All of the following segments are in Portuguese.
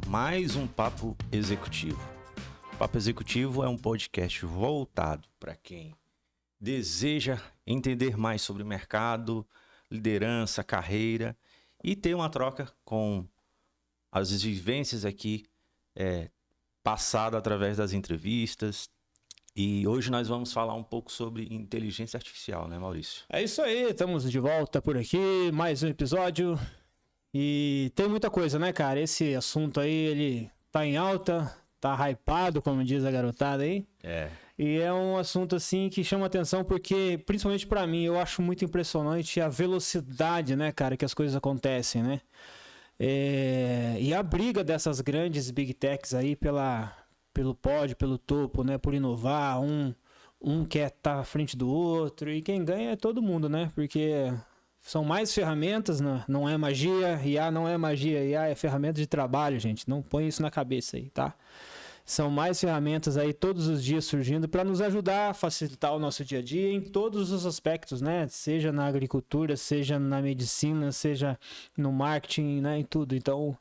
mais um Papo Executivo. O Papo Executivo é um podcast voltado para quem deseja entender mais sobre o mercado, liderança, carreira e ter uma troca com as vivências aqui passadas através das entrevistas. E hoje nós vamos falar um pouco sobre inteligência artificial, né, Maurício? É isso aí, estamos de volta por aqui, mais um episódio. E tem muita coisa, né, cara? Esse assunto aí, ele tá em alta, tá hypado, como diz a garotada aí. E é um assunto, assim, que chama atenção porque, principalmente pra mim, eu acho muito impressionante a velocidade, né, cara, que as coisas acontecem, né? E a briga dessas grandes big techs aí pelo pódio, pelo topo, né? Por inovar, um quer estar à frente do outro e quem ganha é todo mundo, né? Porque são mais ferramentas, não é magia, IA não é magia, IA é ferramenta de trabalho, gente. Não põe isso na cabeça aí, tá? São mais ferramentas aí todos os dias surgindo para nos ajudar a facilitar o nosso dia a dia em todos os aspectos, né? Seja na agricultura, seja na medicina, seja no marketing, né? Em tudo. Então,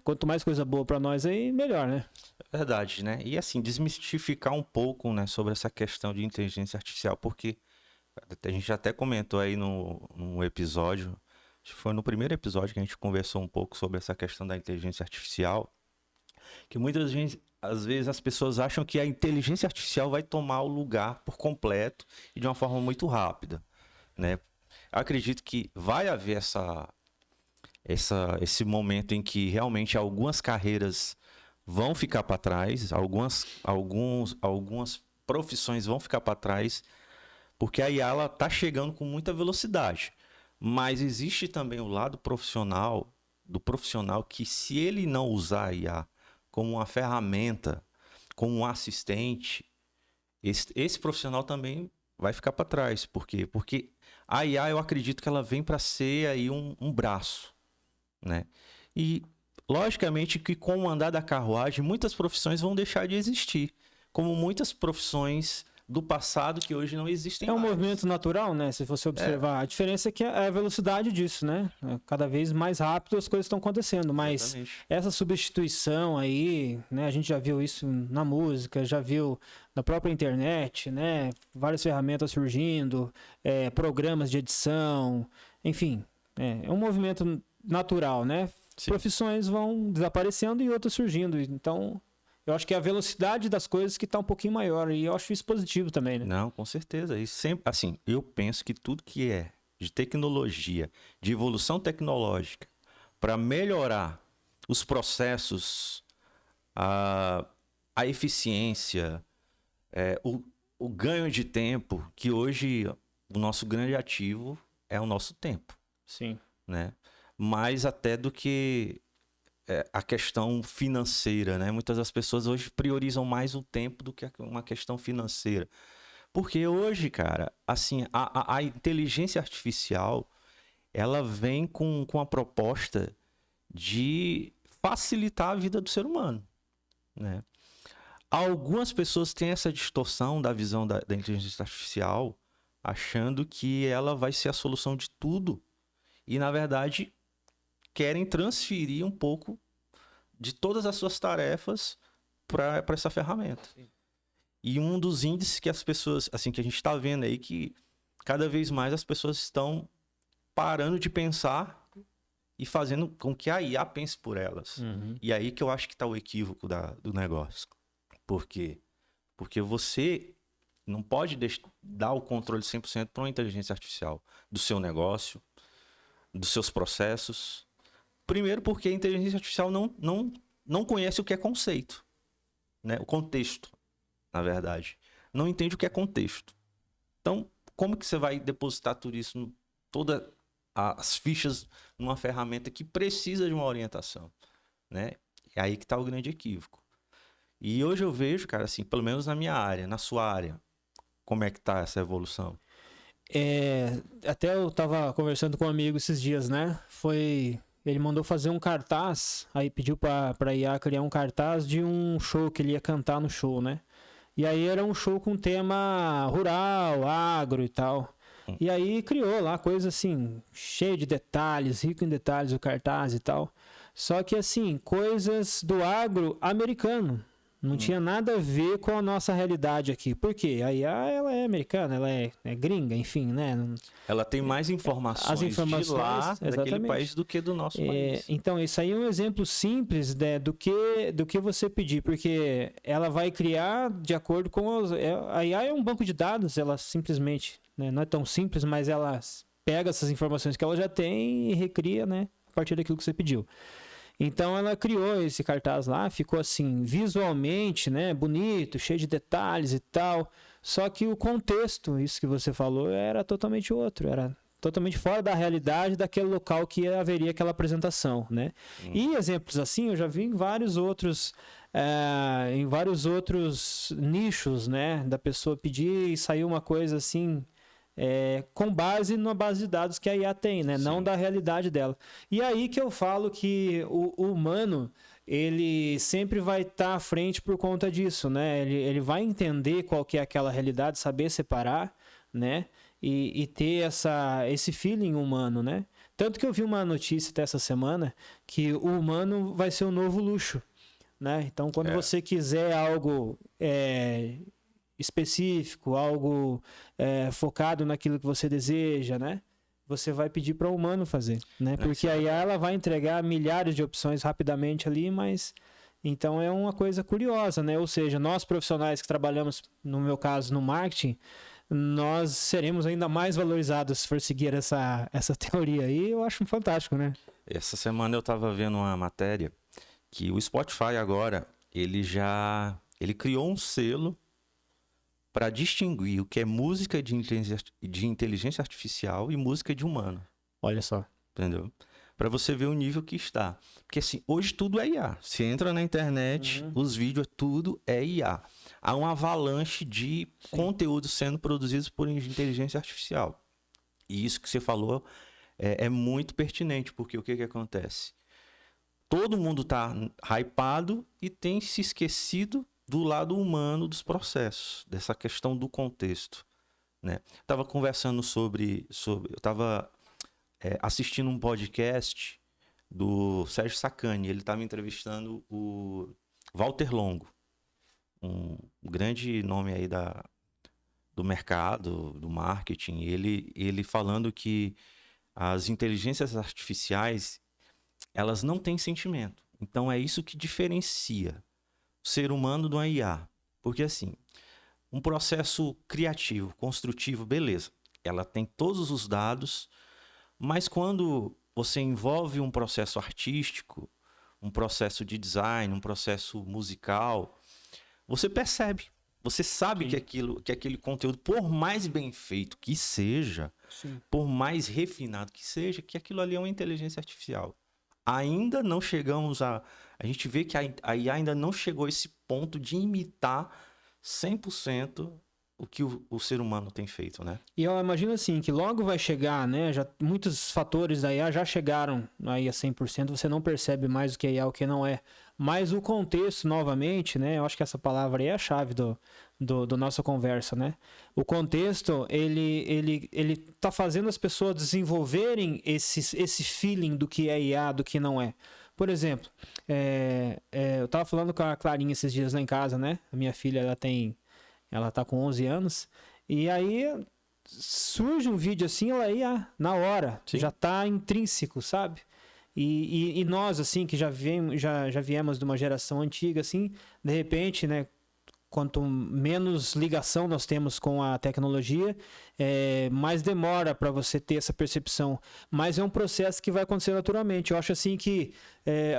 quanto mais coisa boa para nós aí, melhor, né? Verdade, né? E assim, desmistificar um pouco, né, sobre essa questão de inteligência artificial, porque a gente até comentou aí no episódio, acho que foi no primeiro episódio que a gente conversou um pouco sobre essa questão da inteligência artificial, que muitas vezes as pessoas acham que a inteligência artificial vai tomar o lugar por completo e de uma forma muito rápida, né? Eu acredito que vai haver esse momento em que realmente algumas carreiras vão ficar para trás, algumas profissões vão ficar para trás, porque a IA está chegando com muita velocidade. Mas existe também o lado do profissional que, se ele não usar a IA como uma ferramenta, como um assistente, esse profissional também vai ficar para trás. Por quê? Porque a IA, eu acredito que ela vem para ser aí um braço, né? E logicamente que com o andar da carruagem, muitas profissões vão deixar de existir, como muitas profissões do passado que hoje não existem mais. É um movimento natural, né? Se você observar. A diferença é que é a velocidade disso, né? Cada vez mais rápido as coisas estão acontecendo, mas Exatamente. essa substituição aí, né? A gente já viu isso na música, já viu na própria internet, né? Várias ferramentas surgindo, programas de edição, enfim. É um movimento natural, né? Sim. Profissões vão desaparecendo e outras surgindo. Então, eu acho que é a velocidade das coisas que está um pouquinho maior. E eu acho isso positivo também, né? Não, com certeza. E sempre, assim, eu penso que tudo que é de tecnologia, de evolução tecnológica, para melhorar os processos, a eficiência, o ganho de tempo, que hoje o nosso grande ativo é o nosso tempo. Sim. Né? Mais até do que a questão financeira, né? Muitas das pessoas hoje priorizam mais o tempo do que uma questão financeira. Porque hoje, cara, assim, a inteligência artificial, ela vem com a proposta de facilitar a vida do ser humano, né? Algumas pessoas têm essa distorção da visão da inteligência artificial, achando que ela vai ser a solução de tudo. E, na verdade, querem transferir um pouco de todas as suas tarefas para essa ferramenta. Sim. E um dos índices que as pessoas, assim, que a gente está vendo aí, que cada vez mais as pessoas estão parando de pensar e fazendo com que a IA pense por elas. Uhum. E aí que eu acho que está o equívoco do negócio. Por quê? Porque você não pode dar o controle 100% para uma inteligência artificial do seu negócio, dos seus processos. Primeiro porque a inteligência artificial não conhece o que é conceito, né? O contexto, na verdade. Não entende o que é contexto. Então, como que você vai depositar tudo isso, todas as fichas numa ferramenta que precisa de uma orientação, né? É aí que está o grande equívoco. E hoje eu vejo, cara, assim, pelo menos na minha área, na sua área, como é que está essa evolução? Até eu tava conversando com um amigo esses dias, né? Ele mandou fazer um cartaz, aí pediu pra IA criar um cartaz de um show que ele ia cantar no show, né? E aí era um show com tema rural, agro e tal. E aí criou lá coisa assim, cheia de detalhes, rico em detalhes, o cartaz e tal. Só que assim, coisas do agro americano. Não tinha nada a ver com a nossa realidade aqui. Por quê? A IA, ela é americana, ela é gringa, enfim, né? Ela tem mais informações, As informações de lá, daquele exatamente. país, do que do nosso país. Então, isso aí é um exemplo simples, né, do que você pedir, porque ela vai criar de acordo com... A IA é um banco de dados, ela simplesmente, né, não é tão simples, mas ela pega essas informações que ela já tem e recria, né, a partir daquilo que você pediu. Então ela criou esse cartaz lá, ficou assim, visualmente, né, bonito, cheio de detalhes e tal. Só que o contexto, isso que você falou, era totalmente outro, era totalmente fora da realidade daquele local que haveria aquela apresentação, né? E exemplos assim eu já vi em vários outros nichos, né, da pessoa pedir e saiu uma coisa assim... com base na base de dados que a IA tem, né? Não da realidade dela. E aí que eu falo que o humano, ele sempre vai estar à frente por conta disso, né? Ele vai entender qual que é aquela realidade, saber separar, né? E ter esse feeling humano, né? Tanto que eu vi uma notícia até essa semana que o humano vai ser o novo luxo, né? Então, quando você quiser algo... específico, algo focado naquilo que você deseja, né? Você vai pedir para o humano fazer, né? Porque aí ela vai entregar milhares de opções rapidamente ali, mas... Então é uma coisa curiosa, né? Ou seja, nós profissionais que trabalhamos, no meu caso, no marketing, nós seremos ainda mais valorizados se for seguir essa teoria aí. Eu acho fantástico, né? Essa semana eu estava vendo uma matéria que o Spotify agora, ele criou um selo para distinguir o que é música de inteligência artificial e música de humano. Olha só. Entendeu? Para você ver o nível que está. Porque assim, hoje tudo é IA. Você entra na internet, os vídeos, tudo é IA. Há uma avalanche de conteúdos sendo produzidos por inteligência artificial. E isso que você falou é muito pertinente, porque o que acontece? Todo mundo está hypado e tem se esquecido do lado humano dos processos, dessa questão do contexto, né? Estava conversando eu estava assistindo um podcast do Sérgio Sacani, ele estava entrevistando o Walter Longo, um grande nome aí do mercado, do marketing, ele falando que as inteligências artificiais, elas não têm sentimento, então é isso que diferencia o ser humano do IA. Porque assim, um processo criativo, construtivo, beleza, ela tem todos os dados, mas quando você envolve um processo artístico, um processo de design, um processo musical, você percebe, você sabe que aquele conteúdo, por mais bem feito que seja, por mais refinado que seja, que aquilo ali é uma inteligência artificial. Ainda não chegamos a gente vê que a IA ainda não chegou a esse ponto de imitar 100% o que o ser humano tem feito, né? E eu imagino assim, que logo vai chegar, né? Muitos fatores da IA já chegaram aí a 100%, você não percebe mais o que é IA, o que não é. Mas o contexto, novamente, né? Eu acho que essa palavra aí é a chave do nossa conversa, né? O contexto, ele tá fazendo as pessoas desenvolverem esse feeling do que é IA, do que não é. Por exemplo, eu tava falando com a Clarinha esses dias lá em casa, né? A minha filha, ela tá com 11 anos, e aí surge um vídeo assim, ela aí, na hora, já tá intrínseco, sabe? E nós, assim, que já viemos de uma geração antiga, assim, de repente, né? Quanto menos ligação nós temos com a tecnologia, mais demora para você ter essa percepção. Mas é um processo que vai acontecer naturalmente. Eu acho assim que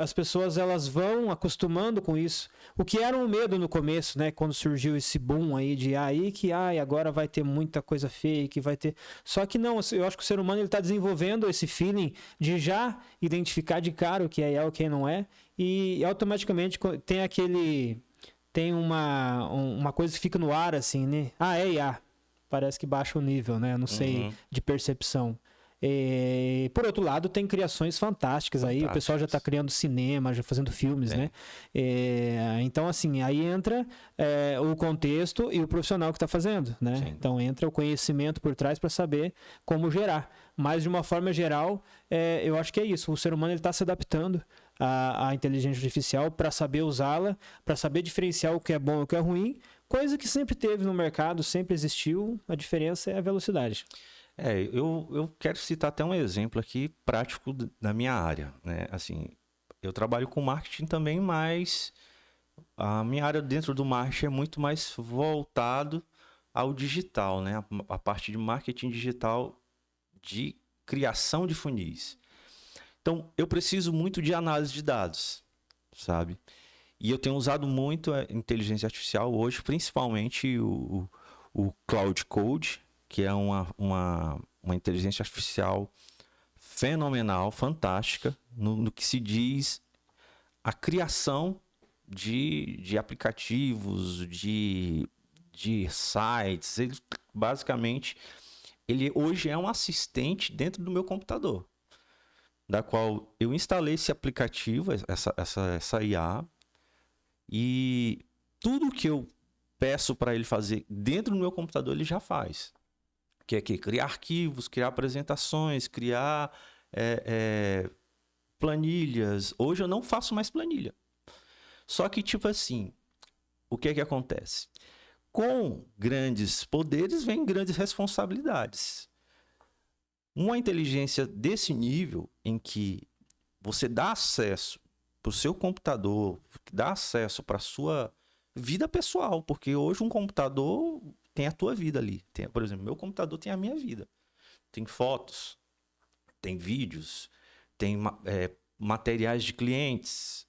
as pessoas elas vão acostumando com isso. O que era um medo no começo, né? Quando surgiu esse boom aí de AI, que agora vai ter muita coisa fake, vai ter... Só que não, eu acho que o ser humano está desenvolvendo esse feeling de já identificar de cara o que é o que não é. E automaticamente tem uma coisa que fica no ar, assim, né? É IA. Parece que baixa o nível, né? Não sei, de percepção. Por outro lado, tem criações fantásticas aí, o pessoal já está criando cinema, já fazendo filmes, né? Então, assim, aí entra o contexto e o profissional que está fazendo, né? Sim. Então, entra o conhecimento por trás para saber como gerar. Mas, de uma forma geral, eu acho que é isso. O ser humano está se adaptando à inteligência artificial para saber usá-la, para saber diferenciar o que é bom e o que é ruim, coisa que sempre teve no mercado, sempre existiu. A diferença é a velocidade. Eu quero citar até um exemplo aqui prático da minha área, né? Assim, eu trabalho com marketing também, mas a minha área dentro do marketing é muito mais voltado ao digital, né? A parte de marketing digital, de criação de funis. Então, eu preciso muito de análise de dados, sabe? E eu tenho usado muito a inteligência artificial hoje, principalmente o Cloud Code, que é uma inteligência artificial fenomenal, fantástica, no que se diz a criação de aplicativos, de sites. Basicamente, ele hoje é um assistente dentro do meu computador, da qual eu instalei esse aplicativo, essa IA, e tudo que eu peço para ele fazer dentro do meu computador, ele já faz. Que é criar arquivos, criar apresentações, criar planilhas. Hoje eu não faço mais planilha. Só que, tipo assim, o que é que acontece? Com grandes poderes vem grandes responsabilidades. Uma inteligência desse nível, em que você dá acesso para o seu computador, dá acesso para a sua vida pessoal, porque hoje um computador tem a tua vida ali. Por exemplo, meu computador tem a minha vida. Tem fotos, tem vídeos, tem materiais de clientes,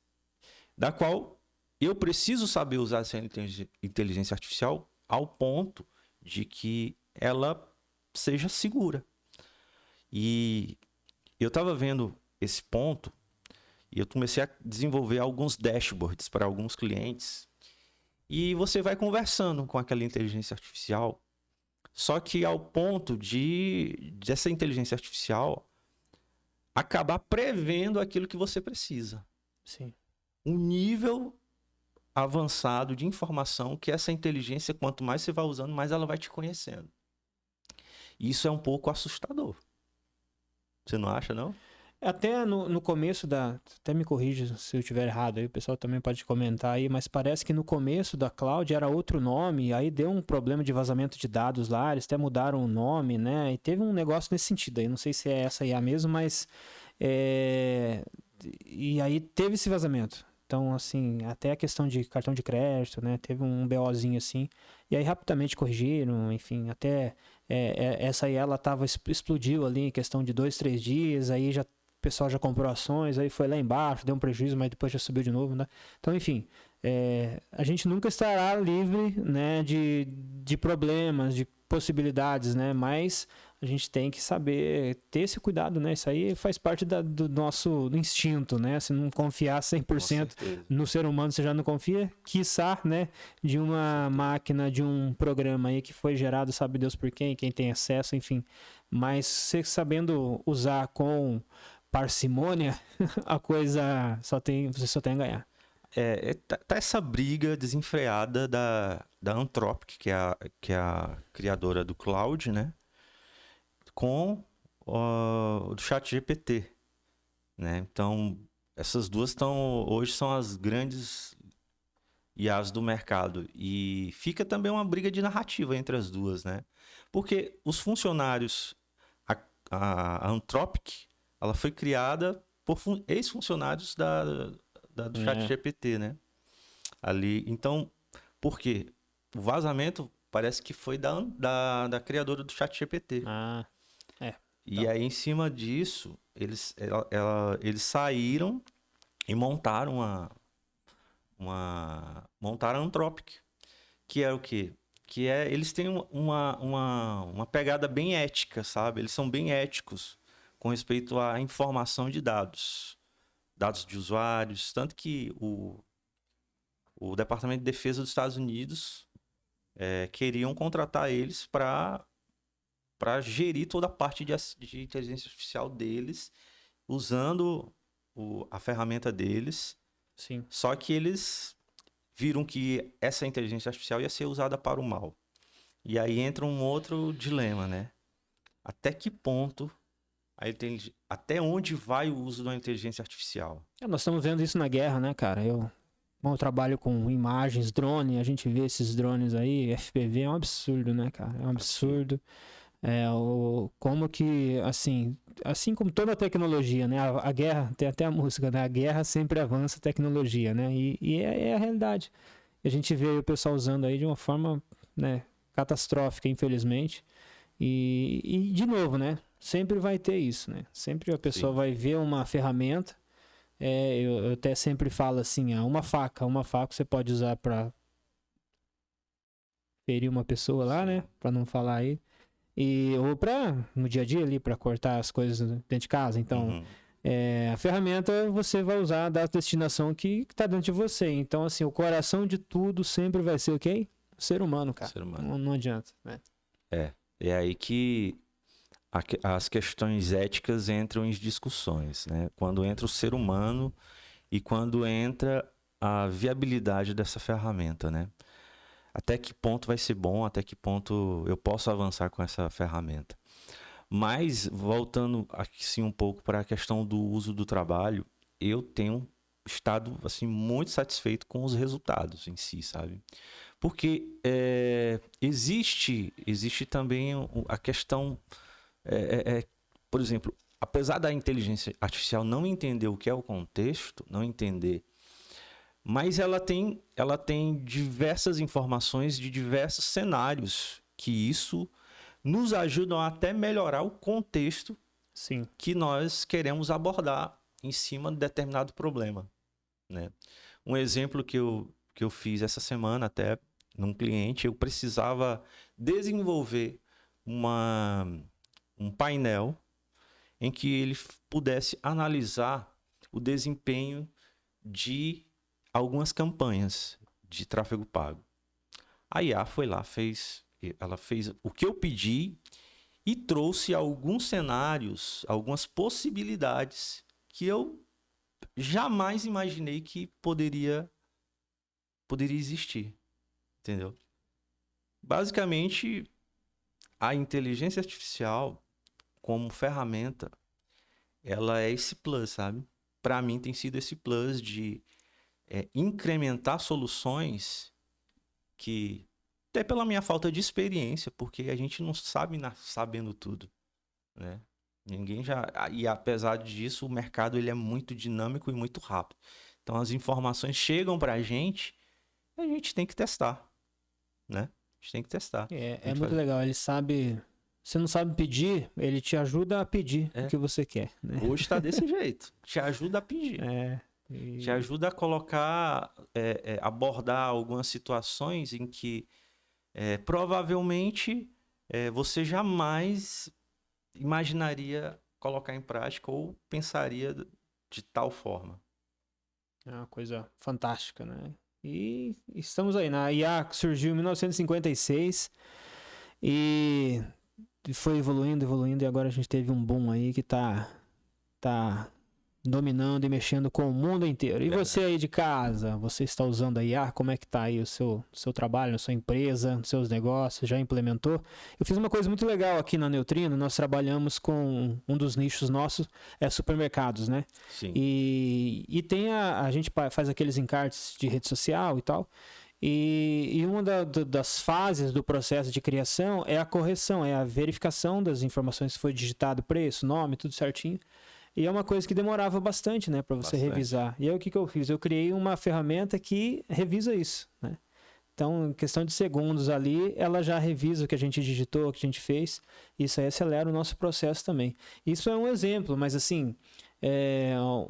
da qual eu preciso saber usar essa inteligência artificial ao ponto de que ela seja segura. E eu estava vendo esse ponto e eu comecei a desenvolver alguns dashboards para alguns clientes. E você vai conversando com aquela inteligência artificial, só que ao ponto dessa inteligência artificial acabar prevendo aquilo que você precisa. Sim. Um nível avançado de informação que essa inteligência, quanto mais você vai usando, mais ela vai te conhecendo. Isso é um pouco assustador. Você não acha, não? Até no começo até me corrija se eu estiver errado, aí o pessoal também pode comentar aí, mas parece que no começo da Cloud era outro nome, aí deu um problema de vazamento de dados lá, eles até mudaram o nome, né? E teve um negócio nesse sentido aí, não sei se é essa IA mesmo, mas e aí teve esse vazamento. Então, assim, até a questão de cartão de crédito, né? Teve um BOzinho assim, e aí rapidamente corrigiram, enfim, até essa IA ela explodiu ali em questão de 2, 3 dias, aí já o pessoal já comprou ações, aí foi lá embaixo, deu um prejuízo, mas depois já subiu de novo, né? Então, enfim, a gente nunca estará livre, né, de problemas, de possibilidades, né? Mas a gente tem que saber ter esse cuidado, né? Isso aí faz parte do nosso instinto, né? Se não confiar 100% no ser humano, você já não confia, quiçá, né? De uma máquina, de um programa aí que foi gerado, sabe Deus por quem tem acesso, enfim. Mas você sabendo usar com parcimônia, a coisa você só tem a ganhar. Tá essa briga desenfreada da Anthropic, que é a criadora do Cloud, né? Com o do ChatGPT, né? Então, essas duas hoje são as grandes IAs do mercado. E fica também uma briga de narrativa entre as duas, né? Porque os funcionários, a Anthropic, ela foi criada por ex-funcionários do ChatGPT, né? Ali, então, por quê? O vazamento parece que foi da criadora do ChatGPT. E aí, em cima disso, eles saíram e montaram montaram a Anthropic, que é o quê? Eles têm uma pegada bem ética, sabe? Eles são bem éticos com respeito à informação de dados de usuários, tanto que o Departamento de Defesa dos Estados Unidos queriam contratar eles para para gerir toda a parte de inteligência artificial deles, usando a ferramenta deles. Sim. Só que eles viram que essa inteligência artificial ia ser usada para o mal. E aí entra um outro dilema, né? Até que ponto, até onde vai o uso da inteligência artificial? Nós estamos vendo isso na guerra, né, cara? Eu trabalho com imagens, drone, a gente vê esses drones aí, FPV, é um absurdo, né, cara? É um absurdo. Como que, assim como toda a tecnologia, né? A guerra, tem até a música, né? A guerra sempre avança a tecnologia, né? E é a realidade. A gente vê o pessoal usando aí de uma forma, né, catastrófica, infelizmente. E de novo, né? Sempre vai ter isso, né? Sempre a pessoa vai ver uma ferramenta. Eu até sempre falo assim, uma faca você pode usar para ferir uma pessoa lá, né? Para não falar aí. Ou para no dia a dia ali, para cortar as coisas dentro de casa. Então, a ferramenta você vai usar da destinação que está dentro de você. Então, assim, o coração de tudo sempre vai ser o quê? O ser humano, cara. Ser humano. Não adianta, né? É aí que as questões éticas entram em discussões, né? Quando entra o ser humano e quando entra a viabilidade dessa ferramenta, né? Até que ponto vai ser bom, até que ponto eu posso avançar com essa ferramenta. Mas, voltando aqui sim um pouco para a questão do uso do trabalho, eu tenho estado assim, muito satisfeito com os resultados em si, sabe? Porque existe também a questão... por exemplo, apesar da inteligência artificial não entender o que é o contexto, não entender, mas ela tem diversas informações de diversos cenários que isso nos ajudam a até melhorar o contexto que nós queremos abordar em cima de determinado problema, né? Um exemplo que eu fiz essa semana até num cliente, eu precisava desenvolver um painel em que ele pudesse analisar o desempenho de algumas campanhas de tráfego pago. A IA foi lá, ela fez o que eu pedi e trouxe alguns cenários, algumas possibilidades que eu jamais imaginei que poderia existir, entendeu? Basicamente, a inteligência artificial como ferramenta, ela é esse plus, sabe? Para mim tem sido esse plus de incrementar soluções que, até pela minha falta de experiência, porque a gente não sabe sabendo tudo, né? E apesar disso, o mercado ele é muito dinâmico e muito rápido. Então as informações chegam para a gente e a gente tem que testar, né? A gente tem que testar. É muito legal, ele sabe... Você não sabe pedir, ele te ajuda a pedir o que você quer, né? Hoje está desse jeito, te ajuda a pedir. Te ajuda a colocar, abordar algumas situações em que provavelmente você jamais imaginaria colocar em prática ou pensaria de tal forma. É uma coisa fantástica, né? E estamos aí, a IA surgiu em 1956 e foi evoluindo e agora a gente teve um boom aí que tá dominando e mexendo com o mundo inteiro. E você aí de casa, você está usando a IA? Como é que tá aí o seu trabalho, a sua empresa, os seus negócios? Já implementou? Eu fiz uma coisa muito legal aqui na Neutrino, nós trabalhamos com um dos nichos nossos, supermercados, né? Sim. E tem a gente faz aqueles encartes de rede social e tal, e uma das fases do processo de criação é a correção, é a verificação das informações, se foi digitado preço, nome, tudo certinho. E é uma coisa que demorava bastante, né, para você revisar. E aí o que eu fiz? Eu criei uma ferramenta que revisa isso, né? Então, em questão de segundos ali, ela já revisa o que a gente digitou, o que a gente fez. Isso aí acelera o nosso processo também. Isso é um exemplo, mas assim,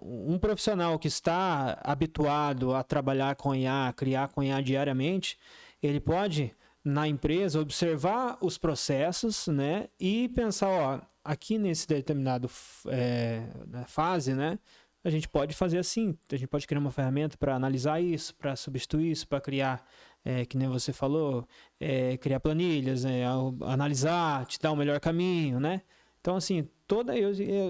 um profissional que está habituado a trabalhar com IA, criar com IA diariamente, ele pode, na empresa, observar os processos, né, e pensar, aqui nesse determinado fase, né, a gente pode fazer assim, a gente pode criar uma ferramenta para analisar isso, para substituir isso, para criar que nem você falou, criar planilhas, analisar, te dar o melhor caminho, né? Então, assim,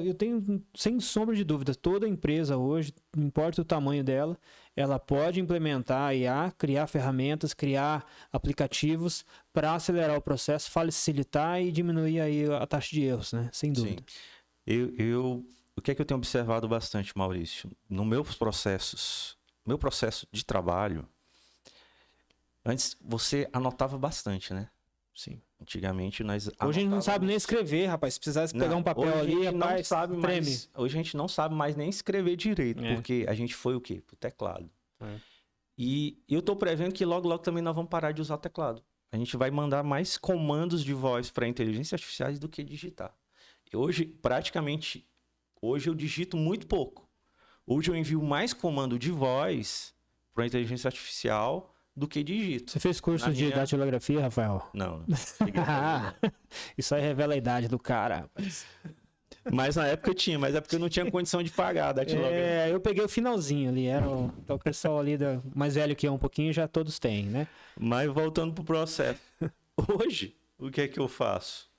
eu tenho, sem sombra de dúvida, toda empresa hoje, não importa o tamanho dela, ela pode implementar a IA, criar ferramentas, criar aplicativos para acelerar o processo, facilitar e diminuir aí a taxa de erros, né? Sem dúvida. Sim. O que é que eu tenho observado bastante, Maurício? No meu processo de trabalho, antes você anotava bastante, né? Sim. Antigamente nós Hoje a gente não sabe nem escrever, rapaz. Se precisasse pegar um papel ali, rapaz, treme. Hoje a gente não sabe mais nem escrever direito, porque a gente foi o quê? Pro teclado. E eu tô prevendo que logo também nós vamos parar de usar teclado. A gente vai mandar mais comandos de voz para inteligência artificiais do que digitar. Hoje eu digito muito pouco. Hoje eu envio mais comando de voz para inteligência artificial do que digito. Você fez curso de datilografia, Rafael? Não. Isso aí revela a idade do cara, rapaz. Mas na época eu tinha, mas é porque eu não tinha condição de pagar a datilografia. Eu peguei o finalzinho ali, então o pessoal ali mais velho que eu um pouquinho já todos têm, né? Mas voltando pro processo. Hoje, o que é que eu faço?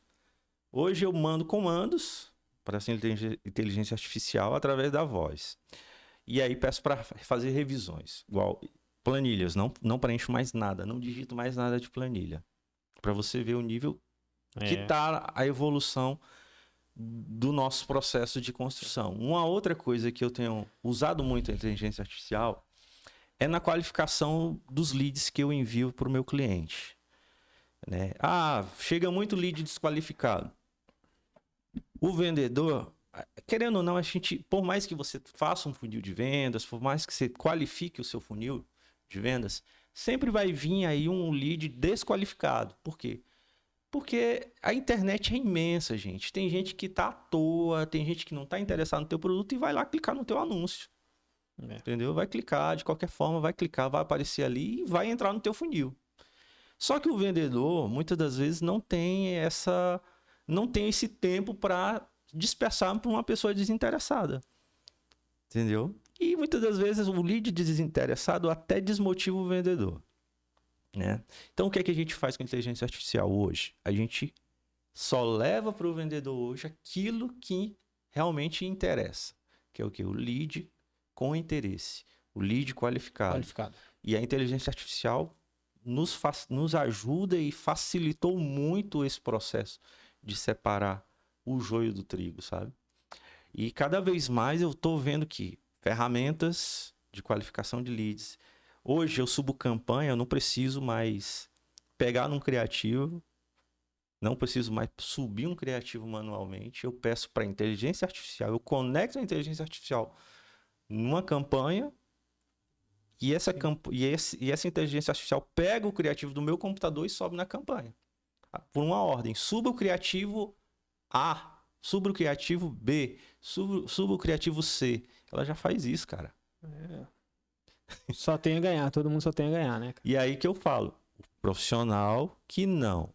Hoje eu mando comandos para essa inteligência artificial através da voz. E aí peço para fazer revisões, igual planilhas, não preencho mais nada, não digito mais nada de planilha. Para você ver o nível que está a evolução do nosso processo de construção. Uma outra coisa que eu tenho usado muito a inteligência artificial é na qualificação dos leads que eu envio para o meu cliente. Né? Chega muito lead desqualificado. O vendedor, querendo ou não, por mais que você faça um funil de vendas, por mais que você qualifique o seu funil de vendas, sempre vai vir aí um lead desqualificado. Por quê? Porque a internet é imensa, gente. Tem gente que tá à toa, tem gente que não tá interessado no teu produto e vai lá clicar no teu anúncio. Entendeu? Vai clicar, de qualquer forma, vai clicar, vai aparecer ali e vai entrar no teu funil. Só que o vendedor, muitas das vezes, não tem esse tempo para dispersar para uma pessoa desinteressada. Entendeu? E muitas das vezes o lead desinteressado até desmotiva o vendedor. Né? Então o que é que a gente faz com a inteligência artificial hoje? A gente só leva para o vendedor hoje aquilo que realmente interessa. Que é o quê? O lead com interesse. O lead qualificado. E a inteligência artificial nos ajuda e facilitou muito esse processo de separar o joio do trigo, sabe? E cada vez mais eu estou vendo que ferramentas de qualificação de leads. Hoje eu subo campanha, eu não preciso mais pegar num criativo, não preciso mais subir um criativo manualmente. Eu peço para a inteligência artificial, eu conecto a inteligência artificial numa campanha e essa inteligência artificial pega o criativo do meu computador e sobe na campanha. Por uma ordem, suba o criativo A, suba o criativo B, suba o criativo C. Ela já faz isso, cara. Só tem a ganhar, todo mundo só tem a ganhar, né? E aí que eu falo, o profissional que não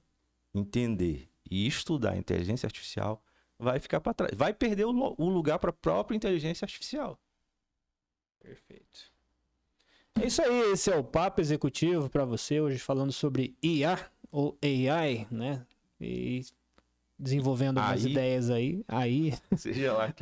entender e estudar inteligência artificial vai ficar para trás, vai perder o lugar para a própria inteligência artificial. Perfeito. É isso aí, esse é o Papo Executivo para você, hoje falando sobre IA ou AI, né? E desenvolvendo algumas ideias aí. Seja lá.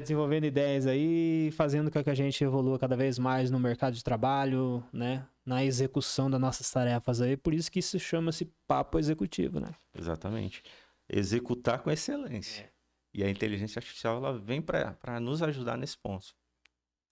Desenvolvendo ideias aí, fazendo com que a gente evolua cada vez mais no mercado de trabalho, né? Na execução das nossas tarefas aí. Por isso que isso chama-se Papo Executivo, né? Exatamente. Executar com excelência. E a inteligência artificial ela vem para nos ajudar nesse ponto.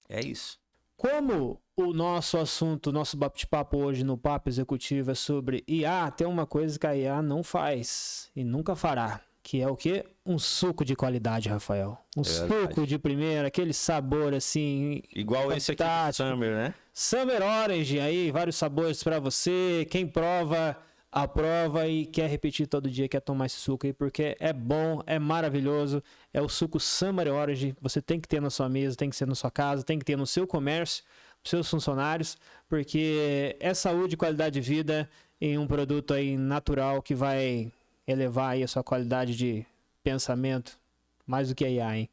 É isso. Como o nosso assunto, nosso bate-papo hoje no Papo Executivo é sobre IA, tem uma coisa que a IA não faz e nunca fará, que é o quê? Um suco de qualidade, Rafael. Suco de primeira, aquele sabor assim... Igual fantástico. Esse aqui do Summer, né? Summer Orange, aí vários sabores para você. Quem prova, aprova e quer repetir todo dia, quer tomar esse suco aí, porque é bom, é maravilhoso. É o suco Summer Orange, você tem que ter na sua mesa, tem que ter na sua casa, tem que ter no seu comércio, seus funcionários, porque é saúde e qualidade de vida em um produto aí natural que vai elevar aí a sua qualidade de pensamento, mais do que a IA, hein?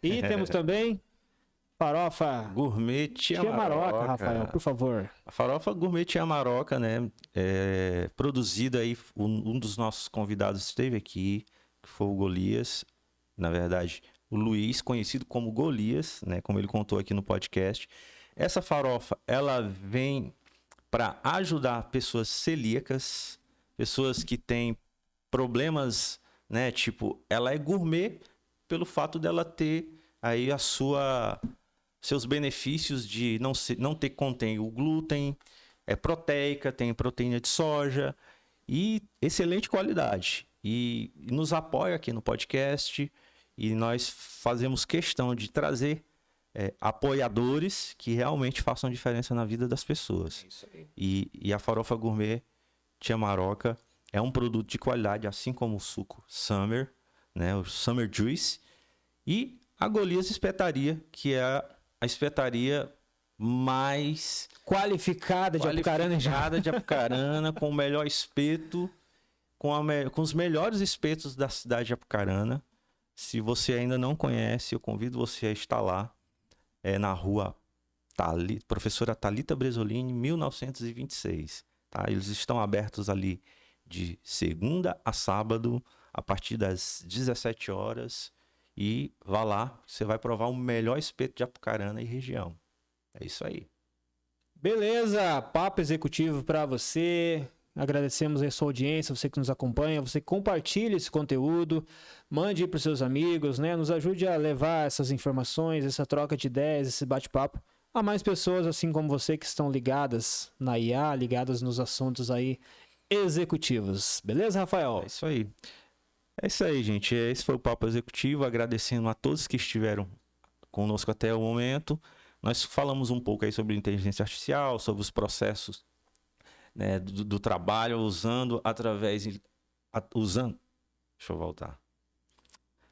E temos também Farofa Gourmet Tia Maroca, Rafael, por favor. A farofa Gourmet Tia Maroca, né? Produzida aí, um dos nossos convidados esteve aqui, que foi o Golias. Na verdade, o Luiz, conhecido como Golias, né? Como ele contou aqui no podcast. Essa farofa, ela vem para ajudar pessoas celíacas, pessoas que têm problemas, né? Tipo, ela é gourmet pelo fato dela ter aí seus benefícios de não ter contém o glúten, é proteica, tem proteína de soja e excelente qualidade. E nos apoia aqui no podcast e nós fazemos questão de trazer apoiadores que realmente façam diferença na vida das pessoas. É isso aí. E a farofa gourmet Tia Maroca é um produto de qualidade, assim como o suco Summer, né, o Summer Juice, e a Golias Espetaria, que é a espetaria mais qualificada de Apucarana, com o melhor espeto, com os melhores espetos da cidade de Apucarana. Se você ainda não conhece, eu convido você a estar lá, na rua Professora Thalita Bresolini, 1926. Tá? Eles estão abertos ali de segunda a sábado, a partir das 17 horas. E vá lá, você vai provar o melhor espeto de Apucarana e região. É isso aí. Beleza, papo executivo para você. Agradecemos a sua audiência, você que nos acompanha, você que compartilha esse conteúdo, mande para os seus amigos, né? Nos ajude a levar essas informações, essa troca de ideias, esse bate-papo a mais pessoas, assim como você, que estão ligadas na IA, ligadas nos assuntos aí executivos. Beleza, Rafael? É isso aí. É isso aí, gente. Esse foi o Papo Executivo. Agradecendo a todos que estiveram conosco até o momento. Nós falamos um pouco aí sobre inteligência artificial, sobre os processos, né, do trabalho, usando. Deixa eu voltar.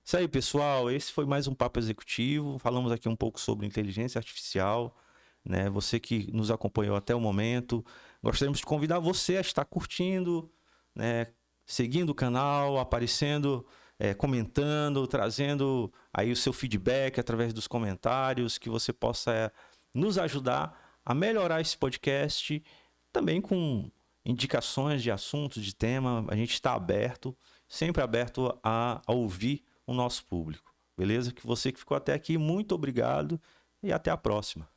Isso aí, pessoal. Esse foi mais um Papo Executivo. Falamos aqui um pouco sobre inteligência artificial, né? Você que nos acompanhou até o momento. Gostaríamos de convidar você a estar curtindo, né? Seguindo o canal, aparecendo, comentando, trazendo aí o seu feedback através dos comentários, que você possa nos ajudar a melhorar esse podcast, também com indicações de assuntos, de tema. A gente está aberto, sempre aberto a ouvir o nosso público. Beleza? Que você que ficou até aqui, muito obrigado e até a próxima.